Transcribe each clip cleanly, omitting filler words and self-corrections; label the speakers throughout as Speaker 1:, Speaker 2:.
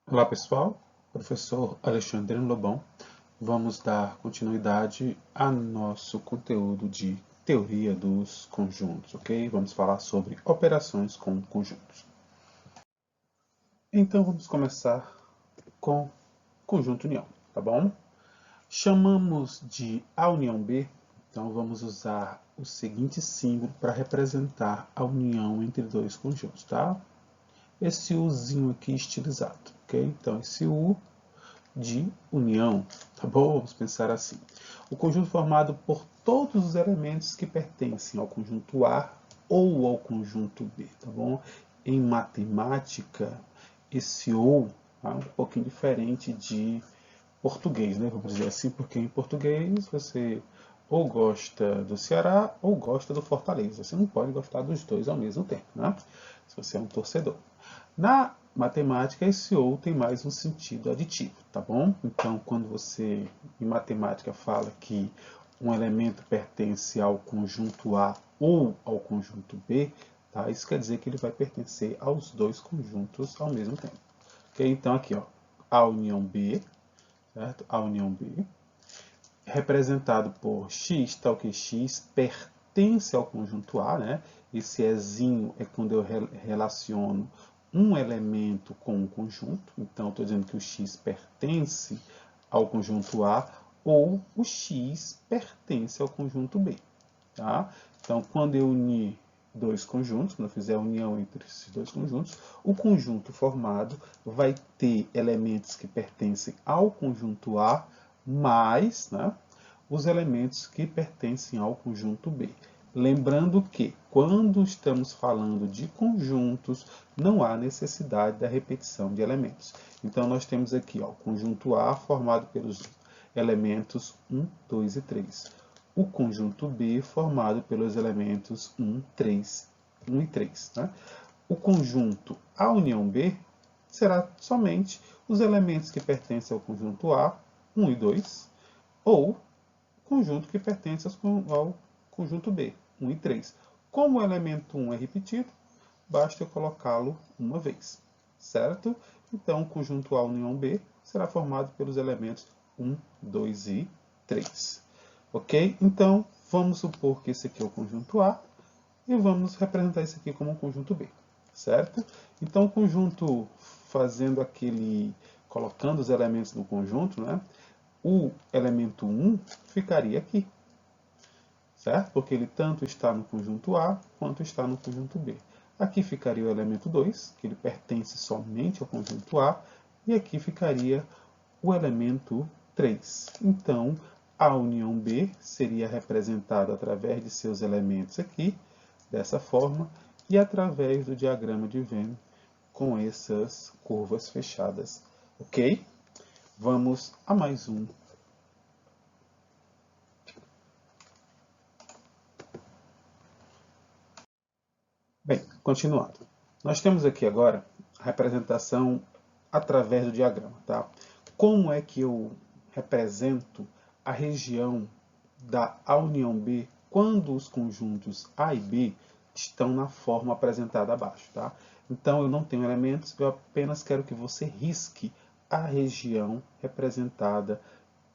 Speaker 1: Olá pessoal, professor Alexandre Lobão. Vamos dar continuidade a nosso conteúdo de teoria dos conjuntos, ok? Vamos falar sobre operações com conjuntos. Então vamos começar com conjunto união, tá bom? Chamamos de A união B, então vamos usar o seguinte símbolo para representar a união entre dois conjuntos, tá? Esse Uzinho aqui estilizado, ok? Então esse U de união, tá bom? Vamos pensar assim. O conjunto formado por todos os elementos que pertencem ao conjunto A ou ao conjunto B, tá bom? Em matemática, esse ou é um pouquinho diferente de português, né? Vamos dizer assim, porque em português você ou gosta do Ceará ou gosta do Fortaleza. Você não pode gostar dos dois ao mesmo tempo, né? Se você é um torcedor. Na matemática, esse ou tem mais um sentido aditivo, tá bom? Então, quando você, em matemática, fala que um elemento pertence ao conjunto A ou ao conjunto B, tá? Isso quer dizer que ele vai pertencer aos dois conjuntos ao mesmo tempo. Okay? Então, aqui, ó, A união B, certo? A união B, representado por x, tal que x pertence ao conjunto A, né? Esse ezinho é quando eu relaciono um elemento com um conjunto. Então, estou dizendo que o x pertence ao conjunto A ou o x pertence ao conjunto B. Tá? Então, quando eu unir dois conjuntos, quando eu fizer a união entre esses dois conjuntos, o conjunto formado vai ter elementos que pertencem ao conjunto A mais, né, os elementos que pertencem ao conjunto B. Lembrando que, quando estamos falando de conjuntos, não há necessidade da repetição de elementos. Então, nós temos aqui ó, o conjunto A formado pelos elementos 1, 2 e 3. O conjunto B formado pelos elementos 1 e 3. Né? O conjunto A união B será somente os elementos que pertencem ao conjunto A, 1 e 2, ou conjunto que pertence ao conjunto B, 1 e 3. Como o elemento 1 é repetido, basta eu colocá-lo uma vez, certo? Então, o conjunto A união B será formado pelos elementos 1, 2 e 3. Ok? Então, vamos supor que esse aqui é o conjunto A e vamos representar isso aqui como um conjunto B, certo? Então, o conjunto fazendo colocando os elementos no conjunto, né? O elemento 1 ficaria aqui, certo? Porque ele tanto está no conjunto A quanto está no conjunto B. Aqui ficaria o elemento 2, que ele pertence somente ao conjunto A, e aqui ficaria o elemento 3. Então, a união B seria representada através de seus elementos aqui, dessa forma, e através do diagrama de Venn com essas curvas fechadas, ok? Vamos a mais um. Bem, continuando. Nós temos aqui agora a representação através do diagrama, tá? Como é que eu represento a região da A união B quando os conjuntos A e B estão na forma apresentada abaixo, tá? Então, eu não tenho elementos, eu apenas quero que você risque a região representada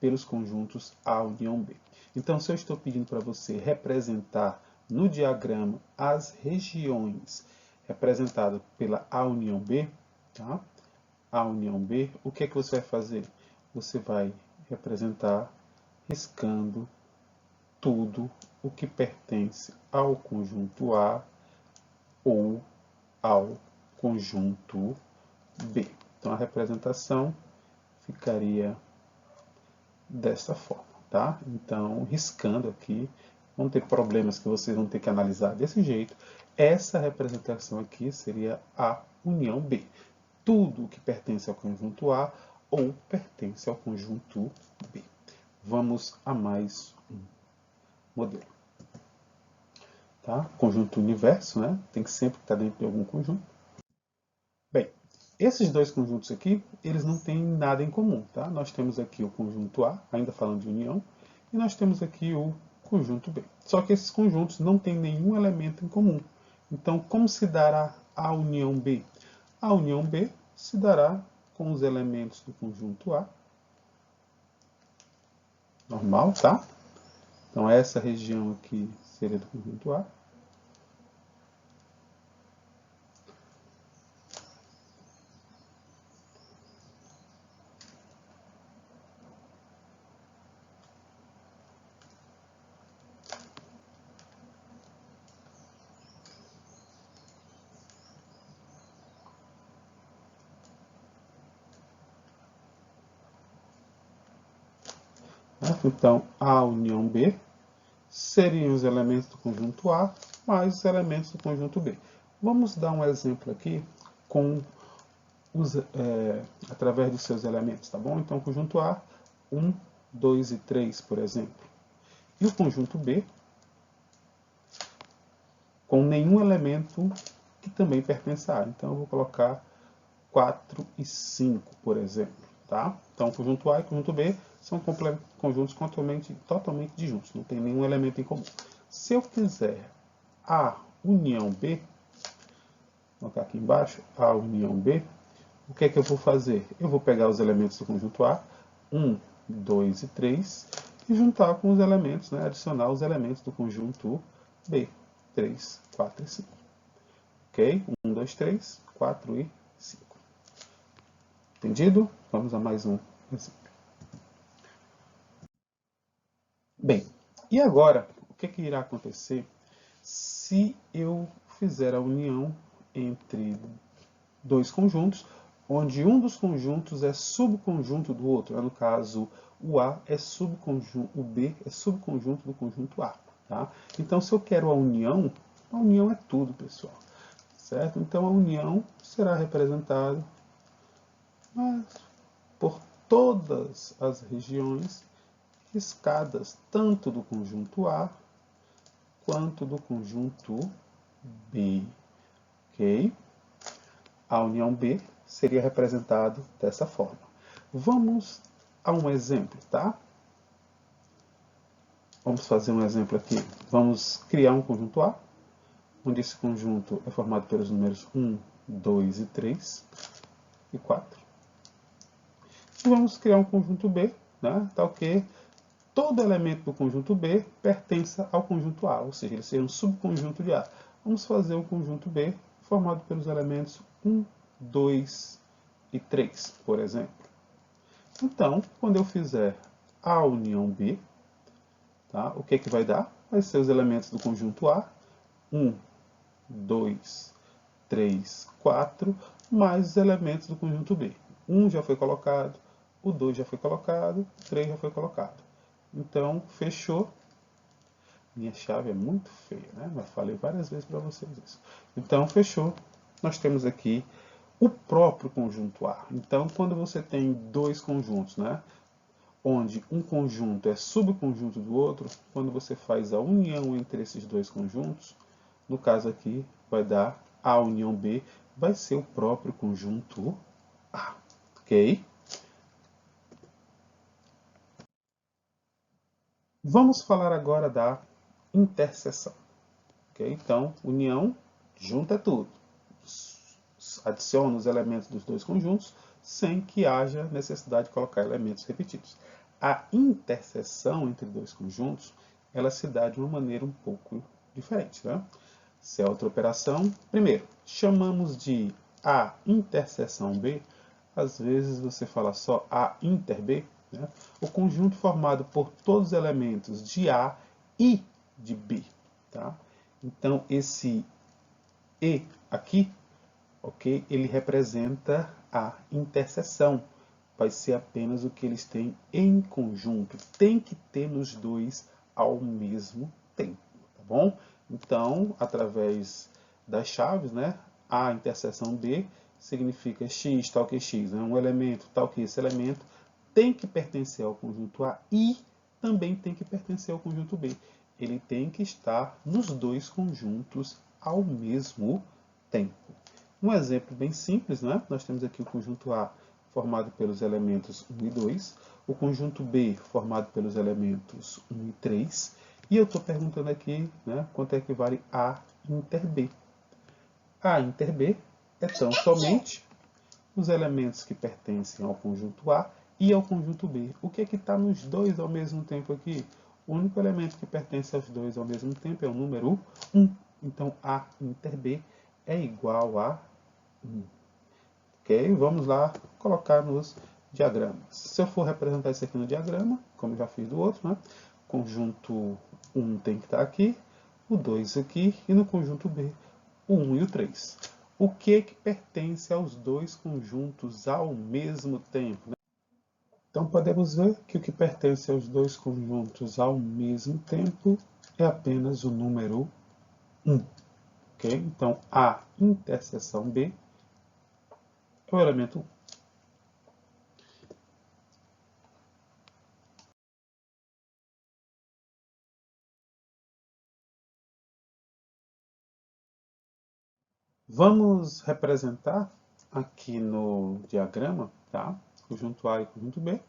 Speaker 1: pelos conjuntos A união B. Então, se eu estou pedindo para você representar no diagrama as regiões representadas pela A união B, tá? A união B, o que é que você vai fazer? Você vai representar riscando tudo o que pertence ao conjunto A ou ao conjunto B. Então, a representação ficaria dessa forma, tá? Então, riscando aqui, vão ter problemas que vocês vão ter que analisar desse jeito. Essa representação aqui seria a união B. Tudo que pertence ao conjunto A ou pertence ao conjunto B. Vamos a mais um modelo. Tá? Conjunto universo, né? Tem que sempre estar dentro de algum conjunto. Bem, esses dois conjuntos aqui, eles não têm nada em comum, tá? Nós temos aqui o conjunto A, ainda falando de união, e nós temos aqui o conjunto B. Só que esses conjuntos não têm nenhum elemento em comum. Então, como se dará a união B? A união B se dará com os elementos do conjunto A. Normal, tá? Então, essa região aqui seria do conjunto A. Então, A união B seriam os elementos do conjunto A mais os elementos do conjunto B. Vamos dar um exemplo aqui com através dos seus elementos, tá bom? Então, o conjunto A, 1, 2 e 3, por exemplo. E o conjunto B, com nenhum elemento que também pertença a A. Então, eu vou colocar 4 e 5, por exemplo. Tá? Então, o conjunto A e o conjunto B são conjuntos totalmente disjuntos, não tem nenhum elemento em comum. Se eu quiser A união B, vou colocar aqui embaixo, A união B, o que é que eu vou fazer? Eu vou pegar os elementos do conjunto A, 1, 2 e 3, e juntar com os elementos, né, adicionar os elementos do conjunto B, 3, 4 e 5. Ok? 1, 2, 3, 4 e 5. Entendido? Vamos a mais um exemplo. Bem, e agora, o que irá acontecer se eu fizer a união entre dois conjuntos, onde um dos conjuntos é subconjunto do outro? No caso, o A é subconjunto, o B é subconjunto do conjunto A. Tá? Então, se eu quero a união é tudo, pessoal. Certo? Então, a união será representada por todas as regiões riscadas, tanto do conjunto A quanto do conjunto B. Ok? A união B seria representado dessa forma. Vamos a um exemplo, tá? Vamos fazer um exemplo aqui. Vamos criar um conjunto A, onde esse conjunto é formado pelos números 1, 2 e 3 e 4. E vamos criar um conjunto B, né? Tal que todo elemento do conjunto B pertença ao conjunto A, ou seja, ele seja um subconjunto de A. Vamos fazer o conjunto B formado pelos elementos 1, 2 e 3, por exemplo. Então, quando eu fizer A união B, tá, o que vai dar? Vai ser os elementos do conjunto A, 1, 2, 3, 4, mais os elementos do conjunto B. 1 já foi colocado, o 2 já foi colocado, o 3 já foi colocado. Então, fechou. Minha chave é muito feia, né? Mas falei várias vezes para vocês isso. Então, fechou. Nós temos aqui o próprio conjunto A. Então, quando você tem dois conjuntos, né? Onde um conjunto é subconjunto do outro, quando você faz a união entre esses dois conjuntos, no caso aqui, vai dar A união B, vai ser o próprio conjunto A. Ok? Vamos falar agora da interseção. Okay? Então, união, junta tudo. Adiciona os elementos dos dois conjuntos sem que haja necessidade de colocar elementos repetidos. A interseção entre dois conjuntos, ela se dá de uma maneira um pouco diferente. Né? Se é outra operação, primeiro, chamamos de A interseção B. Às vezes você fala só A inter B. Né? O conjunto formado por todos os elementos de A e de B. Tá? Então, esse E aqui, ok, ele representa a interseção. Vai ser apenas o que eles têm em conjunto. Tem que ter nos dois ao mesmo tempo, tá bom? Então, através das chaves, né, A interseção B significa x tal que x, né, um elemento tal que esse elemento tem que pertencer ao conjunto A e também tem que pertencer ao conjunto B. Ele tem que estar nos dois conjuntos ao mesmo tempo. Um exemplo bem simples, né? Nós temos aqui o conjunto A formado pelos elementos 1 e 2, o conjunto B formado pelos elementos 1 e 3, e eu estou perguntando aqui, né, quanto é que vale A inter B. A inter B é tão somente os elementos que pertencem ao conjunto A e ao conjunto B. O que é que está nos dois ao mesmo tempo aqui? O único elemento que pertence aos dois ao mesmo tempo é o número 1. Então, A inter B é igual a 1. Ok? Vamos lá colocar nos diagramas. Se eu for representar isso aqui no diagrama, como eu já fiz do outro, né? Conjunto 1 tem que estar aqui, o 2 aqui, e no conjunto B, o 1 e o 3. O que pertence aos dois conjuntos ao mesmo tempo? Né? Então, podemos ver que o que pertence aos dois conjuntos ao mesmo tempo é apenas o número 1. Okay? Então, A interseção B é o elemento 1. Vamos representar aqui no diagrama, tá? Conjunto A e conjunto B.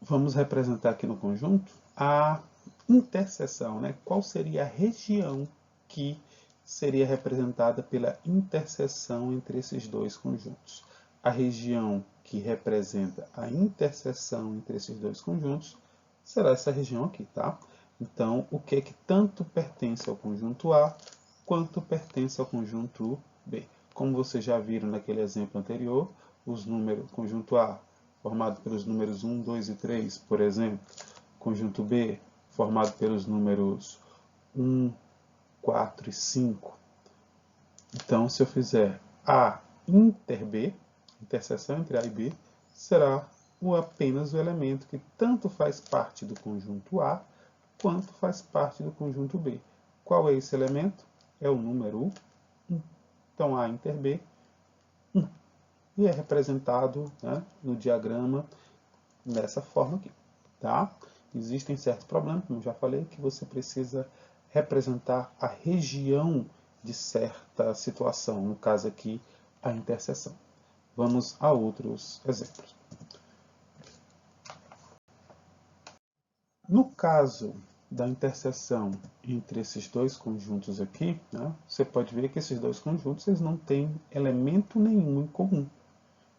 Speaker 1: Vamos representar aqui no conjunto a interseção, né? Qual seria a região que seria representada pela interseção entre esses dois conjuntos? A região que representa a interseção entre esses dois conjuntos será essa região aqui, tá? Então, o que é que tanto pertence ao conjunto A quanto pertence ao conjunto B? Como vocês já viram naquele exemplo anterior, os números conjunto A formado pelos números 1, 2 e 3, por exemplo. Conjunto B, formado pelos números 1, 4 e 5. Então, se eu fizer A inter B, interseção entre A e B, será apenas o elemento que tanto faz parte do conjunto A, quanto faz parte do conjunto B. Qual é esse elemento? É o número 1. Então, A inter B, 1. E é representado, né, no diagrama dessa forma aqui, tá? Existem certos problemas, como eu já falei, que você precisa representar a região de certa situação, no caso aqui, a interseção. Vamos a outros exemplos. No caso da interseção entre esses dois conjuntos aqui, né, você pode ver que esses dois conjuntos eles não têm elemento nenhum em comum.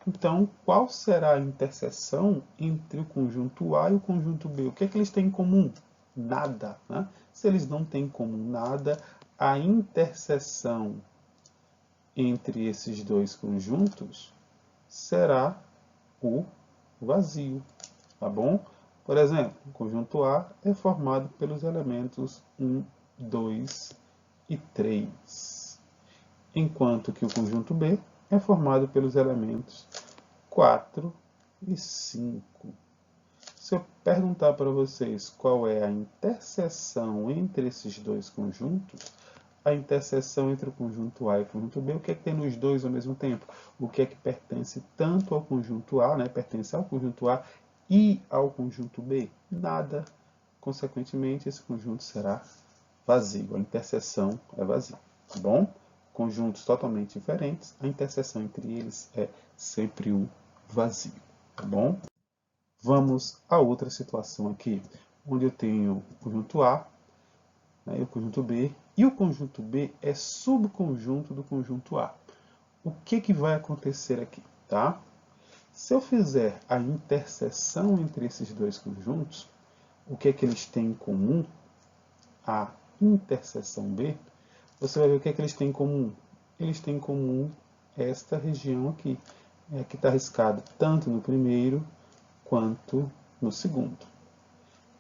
Speaker 1: Então, qual será a interseção entre o conjunto A e o conjunto B? O que é que eles têm em comum? Nada. Né? Se eles não têm em comum nada, a interseção entre esses dois conjuntos será o vazio. Tá bom? Por exemplo, o conjunto A é formado pelos elementos 1, 2 e 3, enquanto que o conjunto B é formado pelos elementos 4 e 5. Se eu perguntar para vocês qual é a interseção entre esses dois conjuntos, a interseção entre o conjunto A e o conjunto B, o que é que tem nos dois ao mesmo tempo? O que é que pertence tanto ao conjunto A, né, pertence ao conjunto A e ao conjunto B? Nada. Consequentemente, esse conjunto será vazio. A interseção é vazia. Tá bom? Conjuntos totalmente diferentes, a interseção entre eles é sempre o vazio. Tá bom? Vamos a outra situação aqui, onde eu tenho o conjunto A, né, e o conjunto B, e o conjunto B é subconjunto do conjunto A. O que vai acontecer aqui? Tá? Se eu fizer a interseção entre esses dois conjuntos, o que é que eles têm em comum? A interseção B, você vai ver o que é que eles têm em comum. Eles têm em comum esta região aqui, que está riscada tanto no primeiro quanto no segundo.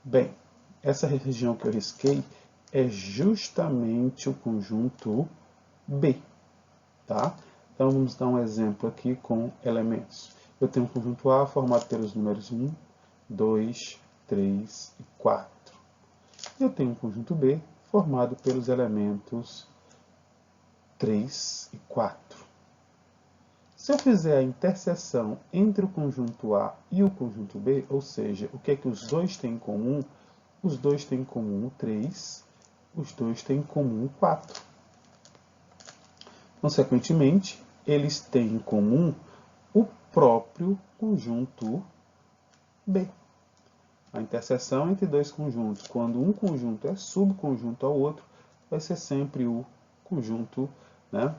Speaker 1: Bem, essa região que eu risquei é justamente o conjunto B. Tá? Então vamos dar um exemplo aqui com elementos. Eu tenho um conjunto A formado pelos números 1, 2, 3 e 4. Eu tenho um conjunto B formado pelos elementos 3 e 4. Se eu fizer a interseção entre o conjunto A e o conjunto B, ou seja, o que é que os dois têm em comum? Os dois têm em comum o 3, os dois têm em comum o 4. Consequentemente, eles têm em comum o próprio conjunto B. A interseção entre dois conjuntos, quando um conjunto é subconjunto ao outro, vai ser sempre o conjunto, né,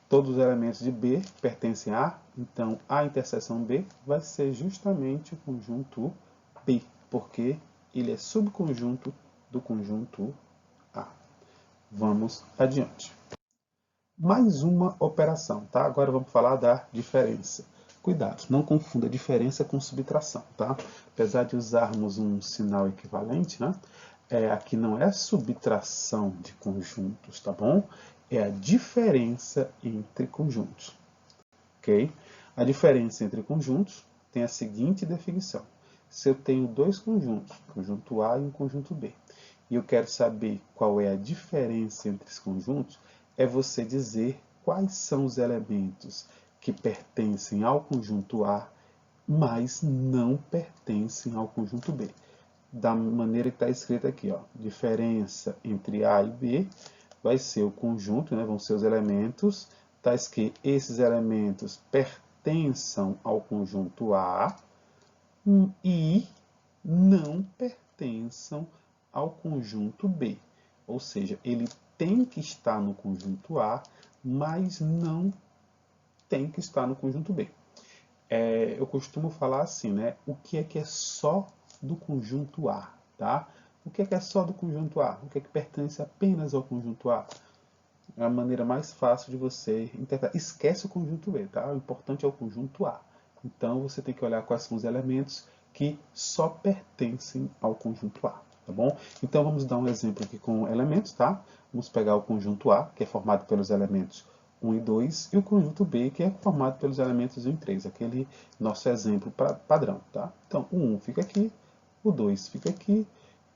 Speaker 1: Todos os elementos de B pertencem a A, então a interseção B vai ser justamente o conjunto B, porque ele é subconjunto do conjunto A. Vamos adiante. Mais uma operação, tá? Agora vamos falar da diferença. Cuidado, não confunda diferença com subtração, tá? Apesar de usarmos um sinal equivalente, né? Aqui não é subtração de conjuntos, tá bom? É a diferença entre conjuntos, ok? A diferença entre conjuntos tem a seguinte definição. Se eu tenho dois conjuntos, conjunto A e um conjunto B, e eu quero saber qual é a diferença entre os conjuntos, é você dizer quais são os elementos que pertencem ao conjunto A, mas não pertencem ao conjunto B. Da maneira que está escrito aqui, ó, diferença entre A e B vai ser o conjunto, né, vão ser os elementos, tais que esses elementos pertençam ao conjunto A e não pertençam ao conjunto B. Ou seja, ele tem que estar no conjunto A, mas não tem que estar no conjunto B. Eu costumo falar assim, né? O que é só do conjunto A, tá? O que é só do conjunto A? O que pertence apenas ao conjunto A? É a maneira mais fácil de você interpretar. Esquece o conjunto B, tá? O importante é o conjunto A. Então, você tem que olhar quais são os elementos que só pertencem ao conjunto A, tá bom? Então, vamos dar um exemplo aqui com elementos, tá? Vamos pegar o conjunto A, que é formado pelos elementos 1 e 2, e o conjunto B, que é formado pelos elementos 1 e 3, aquele nosso exemplo padrão, tá? Então, o 1 fica aqui, o 2 fica aqui,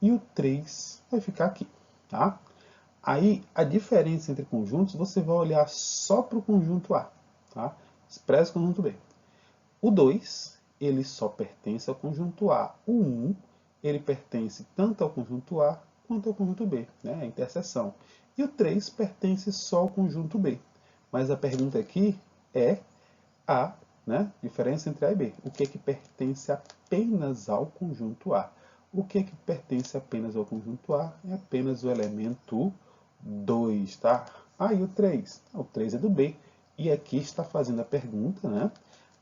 Speaker 1: e o 3 vai ficar aqui, tá? Aí, a diferença entre conjuntos, você vai olhar só para o conjunto A, tá? Expressa o conjunto B. O 2, ele só pertence ao conjunto A. O 1, ele pertence tanto ao conjunto A quanto ao conjunto B, né? A interseção. E o 3 pertence só ao conjunto B. Mas a pergunta aqui é a, né? Diferença entre A e B. O que é que pertence apenas ao conjunto A? O que é que pertence apenas ao conjunto A? É apenas o elemento 2, tá? E o 3? O 3 é do B. E aqui está fazendo a pergunta, né?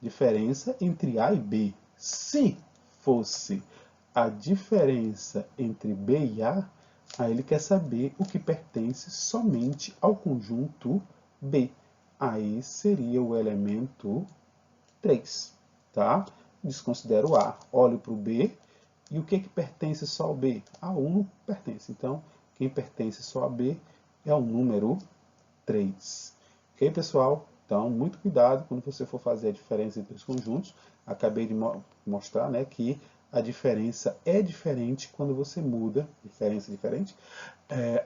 Speaker 1: Diferença entre A e B. Se fosse a diferença entre B e A, aí ele quer saber o que pertence somente ao conjunto B. Aí seria o elemento 3, tá? Desconsidero o A, olho para o B, e o que pertence só ao B? A1 não pertence, então quem pertence só a B é o número 3. Ok, pessoal? Então, muito cuidado quando você for fazer a diferença entre os conjuntos. Acabei de mostrar, né, que a diferença é diferente quando você muda,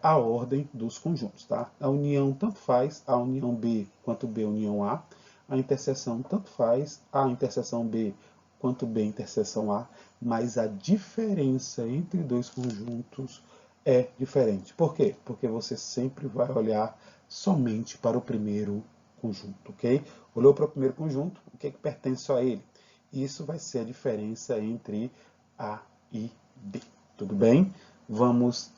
Speaker 1: a ordem dos conjuntos. Tá? A união tanto faz, a união B quanto B união A. A interseção tanto faz, a interseção B quanto B interseção A. Mas a diferença entre dois conjuntos é diferente. Por quê? Porque você sempre vai olhar somente para o primeiro conjunto, ok? Olhou para o primeiro conjunto, o que pertence só a ele? Isso vai ser a diferença entre A e B. Tudo bem? Vamos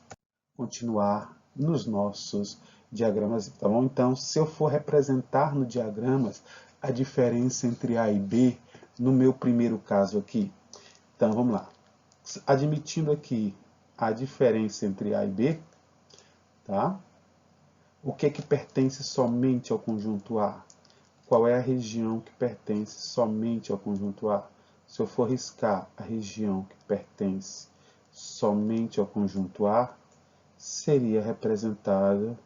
Speaker 1: continuar nos nossos diagramas, tá bom? Então, se eu for representar no diagramas a diferença entre A e B, no meu primeiro caso aqui, então vamos lá. Admitindo aqui a diferença entre A e B, tá? O que pertence somente ao conjunto A? Qual é a região que pertence somente ao conjunto A? Se eu for riscar a região que pertence somente ao conjunto A, seria representada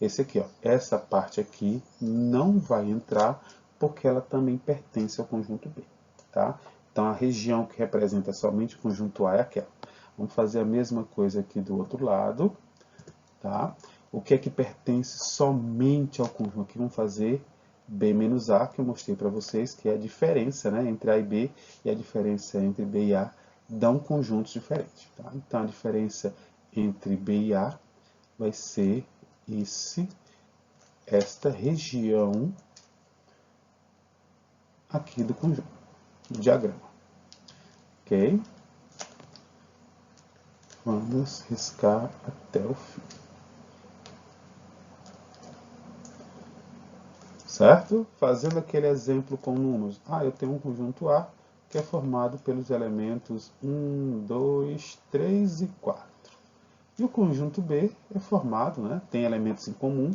Speaker 1: esse aqui, ó. Essa parte aqui não vai entrar porque ela também pertence ao conjunto B, tá? Então a região que representa somente o conjunto A é aquela. Vamos fazer a mesma coisa aqui do outro lado, tá? O que é que pertence somente ao conjunto? Aqui vamos fazer B menos A, que eu mostrei para vocês, que é a diferença, né, entre A e B, e a diferença entre B e A dão conjuntos diferentes. Tá? Então, a diferença entre B e A vai ser esta região aqui do conjunto, do diagrama. Ok? Vamos riscar até o fim. certo? Fazendo aquele exemplo com números. Eu tenho um conjunto A que é formado pelos elementos 1, 2, 3 e 4. E o conjunto B é formado, né, tem elementos em comum,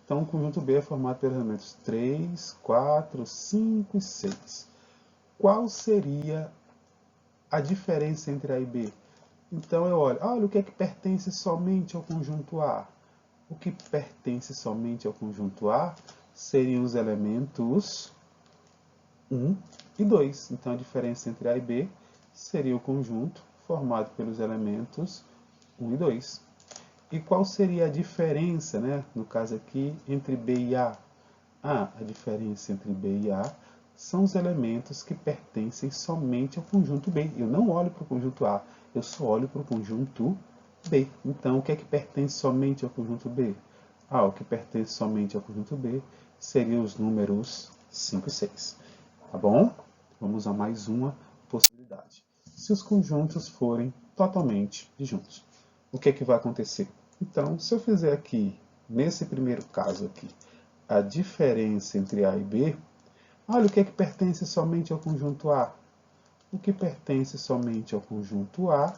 Speaker 1: então o conjunto B é formado pelos elementos 3, 4, 5 e 6. Qual seria a diferença entre A e B? Então eu olho, o que é que pertence somente ao conjunto A? O que pertence somente ao conjunto A seriam os elementos 1 e 2. Então a diferença entre A e B seria o conjunto formado pelos elementos 1 e 2. E qual seria a diferença, né, no caso aqui, entre B e A? A diferença entre B e A são os elementos que pertencem somente ao conjunto B. Eu não olho para o conjunto A, eu só olho para o conjunto B. Então, o que é que pertence somente ao conjunto B? O que pertence somente ao conjunto B seriam os números 5 e 6. Tá bom? Vamos a mais uma possibilidade. Se os conjuntos forem totalmente disjuntos, o que é que vai acontecer? Então, se eu fizer aqui, nesse primeiro caso aqui, a diferença entre A e B, olha o que é que pertence somente ao conjunto A. O que pertence somente ao conjunto A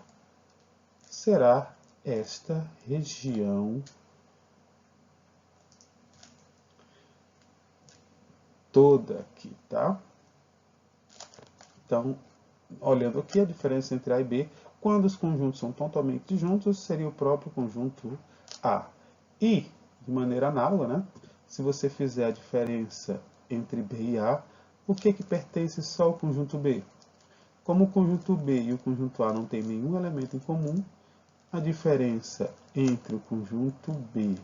Speaker 1: será esta região toda aqui, tá? Então, olhando aqui a diferença entre A e B, quando os conjuntos são totalmente juntos, seria o próprio conjunto A. E, de maneira análoga, né, se você fizer a diferença entre B e A, o que pertence só ao conjunto B? Como o conjunto B e o conjunto A não têm nenhum elemento em comum, a diferença entre o conjunto B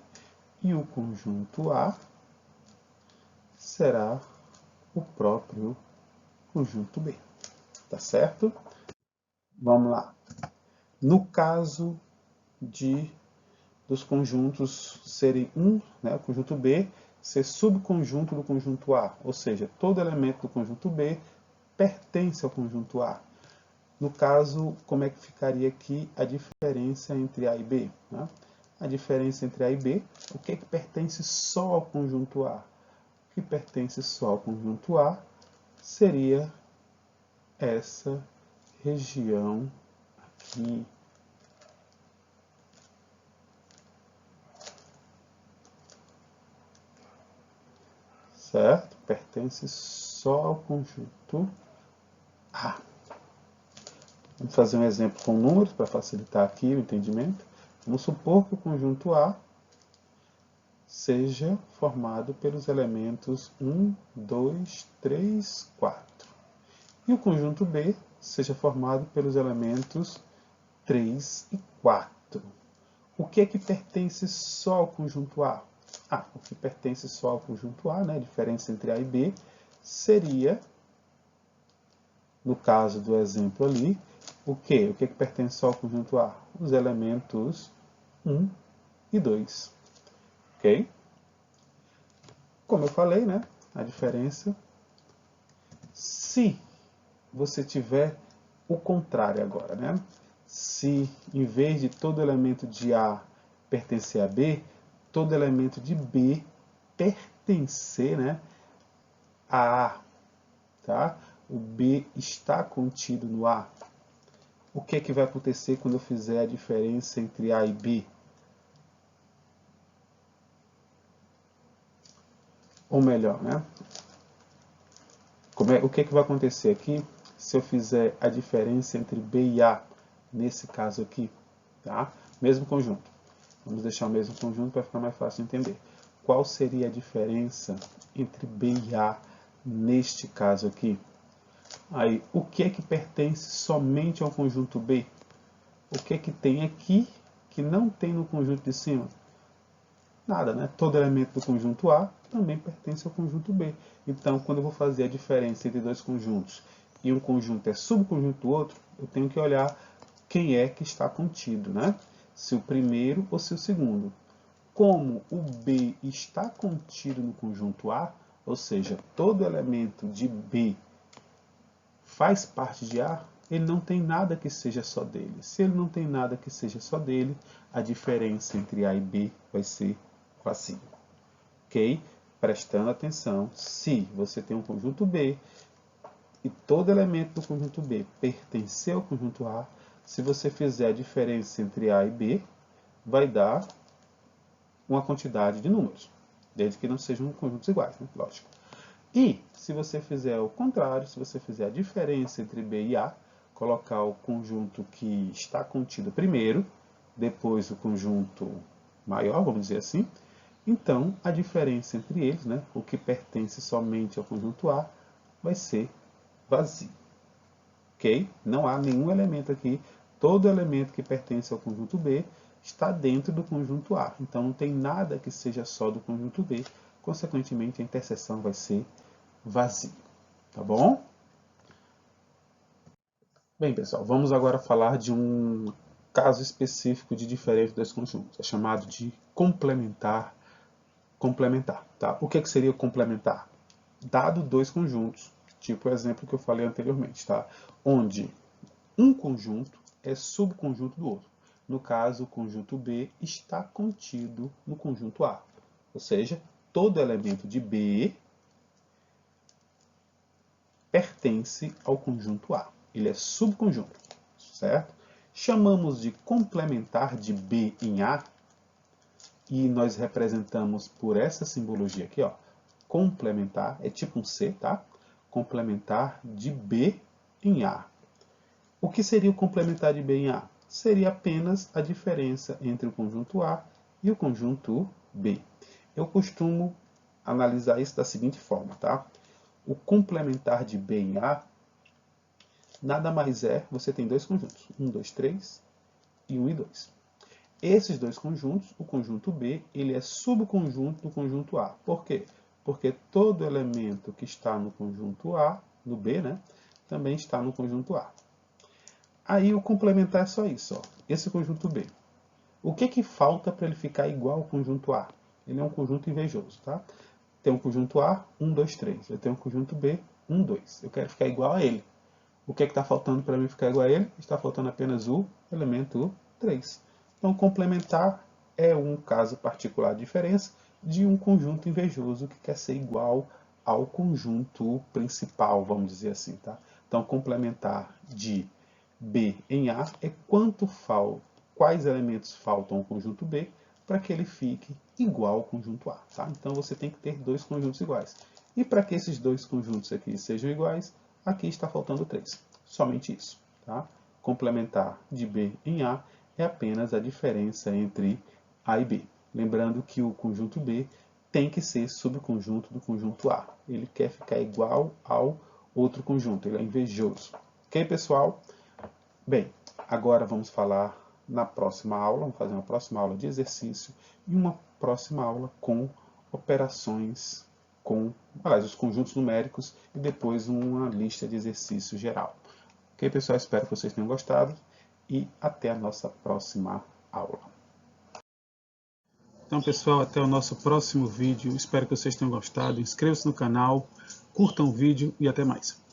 Speaker 1: e o conjunto A será o próprio conjunto B. Tá certo? Vamos lá. No caso dos conjuntos serem o conjunto B ser subconjunto do conjunto A, ou seja, todo elemento do conjunto B pertence ao conjunto A. No caso, como é que ficaria aqui a diferença entre A e B? Né? A diferença entre A e B, o que pertence só ao conjunto A? O que pertence só ao conjunto A seria essa região aqui. Certo? Pertence só ao conjunto A. Vamos fazer um exemplo com números para facilitar aqui o entendimento. Vamos supor que o conjunto A seja formado pelos elementos 1, 2, 3, 4. E o conjunto B seja formado pelos elementos 3 e 4. O que pertence só ao conjunto A? O que pertence só ao conjunto A, né, a diferença entre A e B, seria, no caso do exemplo ali, o que? O que pertence só ao conjunto A? Os elementos 1 e 2. Ok? Como eu falei, né, a diferença, se você tiver o contrário agora, né? Se em vez de todo elemento de A pertencer a B, todo elemento de B pertencer, né, a A, tá? O B está contido no A. O que vai acontecer quando eu fizer a diferença entre A e B? Ou melhor, né? O que vai acontecer aqui se eu fizer a diferença entre B e A, nesse caso aqui, tá? Mesmo conjunto. Vamos deixar o mesmo conjunto para ficar mais fácil de entender. Qual seria a diferença entre B e A neste caso aqui? Aí, o que pertence somente ao conjunto B? O que tem aqui que não tem no conjunto de cima? Nada, né? Todo elemento do conjunto A também pertence ao conjunto B. Então, quando eu vou fazer a diferença entre dois conjuntos e um conjunto é subconjunto do outro, eu tenho que olhar quem é que está contido, né? Se o primeiro ou se o segundo. Como o B está contido no conjunto A, ou seja, todo elemento de B faz parte de A, ele não tem nada que seja só dele. Se ele não tem nada que seja só dele, a diferença entre A e B vai ser assim. Ok? prestando atenção, se você tem um conjunto B e todo elemento do conjunto B pertencer ao conjunto A, se você fizer a diferença entre A e B, vai dar uma quantidade de números, desde que não sejam conjuntos iguais, né? Lógico. E se você fizer o contrário, se você fizer a diferença entre B e A, colocar o conjunto que está contido primeiro, depois o conjunto maior, vamos dizer assim, então a diferença entre eles, né, o que pertence somente ao conjunto A, vai ser vazio. Ok? Não há nenhum elemento aqui. Todo elemento que pertence ao conjunto B está dentro do conjunto A. Então não tem nada que seja só do conjunto B. Consequentemente, a interseção vai ser vazia. Tá bom? Bem, pessoal, vamos agora falar de um caso específico de diferente dos conjuntos. É chamado de complementar. Complementar. Tá? O que seria complementar? Dado dois conjuntos, tipo o exemplo que eu falei anteriormente, tá? Onde um conjunto é subconjunto do outro. No caso, o conjunto B está contido no conjunto A. Ou seja, todo elemento de B pertence ao conjunto A. Ele é subconjunto, certo? Chamamos de complementar de B em A e nós representamos por essa simbologia aqui, ó. Complementar, é tipo um C, tá? Complementar de B em A. O que seria o complementar de B em A? Seria apenas a diferença entre o conjunto A e o conjunto B. Eu costumo analisar isso da seguinte forma, tá? O complementar de B em A nada mais é, você tem dois conjuntos, 1, 2, 3 e 1 e 2. Esses dois conjuntos, o conjunto B, ele é subconjunto do conjunto A. Por quê? Porque todo elemento que está no conjunto A, no B, né, também está no conjunto A. Aí o complementar é só isso, ó, esse conjunto B. O que falta para ele ficar igual ao conjunto A? Ele é um conjunto invejoso, tá? Tem um conjunto A, 1, 2, 3. Eu tenho um conjunto B, 1, 2. Eu quero ficar igual a ele. O que está faltando para mim ficar igual a ele? Está faltando apenas o elemento 3. Então, complementar é um caso particular de diferença de um conjunto invejoso que quer ser igual ao conjunto principal, vamos dizer assim. Tá? Então, complementar de B em A é quais elementos faltam ao conjunto B para que ele fique igual ao conjunto A. Tá? Então, você tem que ter dois conjuntos iguais. E para que esses dois conjuntos aqui sejam iguais, aqui está faltando 3. Somente isso. Tá? Complementar de B em A é apenas a diferença entre A e B. Lembrando que o conjunto B tem que ser subconjunto do conjunto A. Ele quer ficar igual ao outro conjunto. Ele é invejoso. Ok, pessoal? Bem, agora vamos falar na próxima aula. Vamos fazer uma próxima aula de exercício e uma próxima aula com operações aliás, os conjuntos numéricos e depois uma lista de exercício geral. Ok, pessoal? Espero que vocês tenham gostado e até a nossa próxima aula. Então, pessoal, até o nosso próximo vídeo. Espero que vocês tenham gostado. Inscrevam-se no canal, curtam o vídeo e até mais.